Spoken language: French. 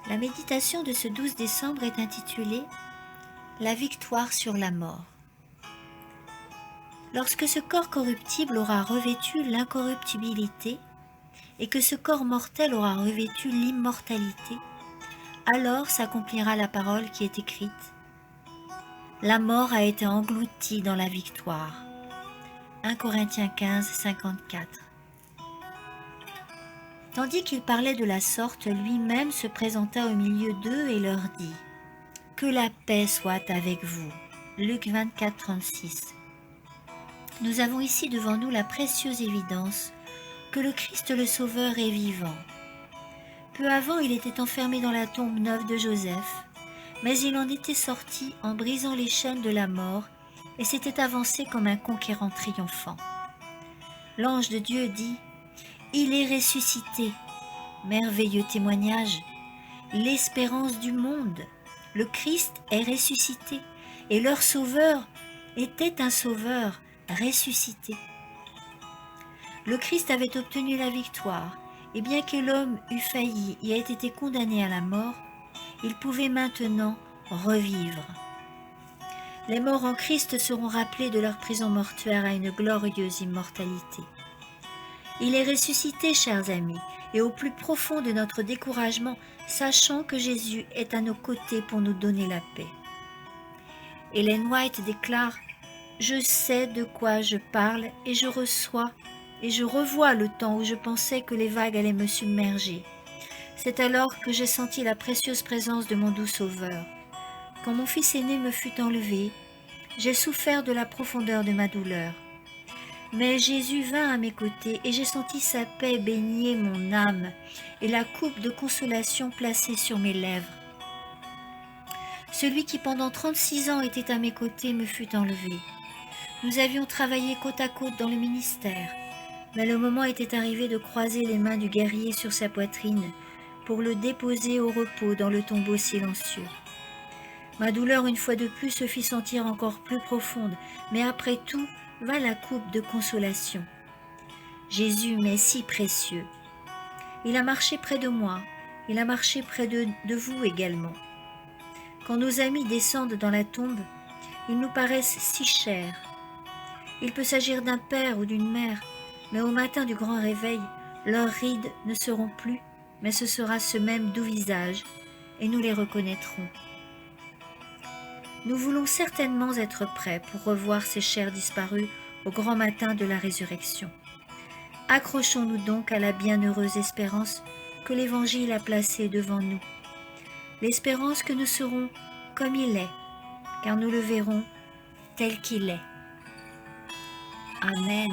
La méditation de ce 12 décembre est intitulée « La victoire sur la mort ». Lorsque ce corps corruptible aura revêtu l'incorruptibilité et que ce corps mortel aura revêtu l'immortalité, alors s'accomplira la parole qui est écrite. La mort a été engloutie dans la victoire. 1 Corinthiens 15, 54. Tandis qu'il parlait de la sorte, lui-même se présenta au milieu d'eux et leur dit « Que la paix soit avec vous ». Luc 24, 36. Nous avons ici devant nous la précieuse évidence que le Christ le Sauveur est vivant. Peu avant, il était enfermé dans la tombe neuve de Joseph, mais il en était sorti en brisant les chaînes de la mort et s'était avancé comme un conquérant triomphant. L'ange de Dieu dit « Il est ressuscité ». Merveilleux témoignage, l'espérance du monde. Le Christ est ressuscité et leur Sauveur était un Sauveur ressuscité. Le Christ avait obtenu la victoire et bien que l'homme eût failli et ait été condamné à la mort, il pouvait maintenant revivre. Les morts en Christ seront rappelés de leur prison mortuaire à une glorieuse immortalité. Il est ressuscité, chers amis, et au plus profond de notre découragement, sachant que Jésus est à nos côtés pour nous donner la paix. Ellen White déclare « Je sais de quoi je parle et je reçois et je revois le temps où je pensais que les vagues allaient me submerger. C'est alors que j'ai senti la précieuse présence de mon doux Sauveur. Quand mon fils aîné me fut enlevé, j'ai souffert de la profondeur de ma douleur. Mais Jésus vint à mes côtés et j'ai senti sa paix baigner mon âme et la coupe de consolation placée sur mes lèvres. Celui qui pendant 36 ans était à mes côtés me fut enlevé. Nous avions travaillé côte à côte dans le ministère, mais le moment était arrivé de croiser les mains du guerrier sur sa poitrine pour le déposer au repos dans le tombeau silencieux. Ma douleur une fois de plus se fit sentir encore plus profonde, mais après tout, va la coupe de consolation. Jésus m'est si précieux. Il a marché près de moi, il a marché près de vous également. Quand nos amis descendent dans la tombe, ils nous paraissent si chers. Il peut s'agir d'un père ou d'une mère, mais au matin du grand réveil, leurs rides ne seront plus, mais ce sera ce même doux visage, et nous les reconnaîtrons. Nous voulons certainement être prêts pour revoir ces chairs disparues au grand matin de la résurrection. Accrochons-nous donc à la bienheureuse espérance que l'Évangile a placée devant nous. L'espérance que nous serons comme il est, car nous le verrons tel qu'il est. Amen.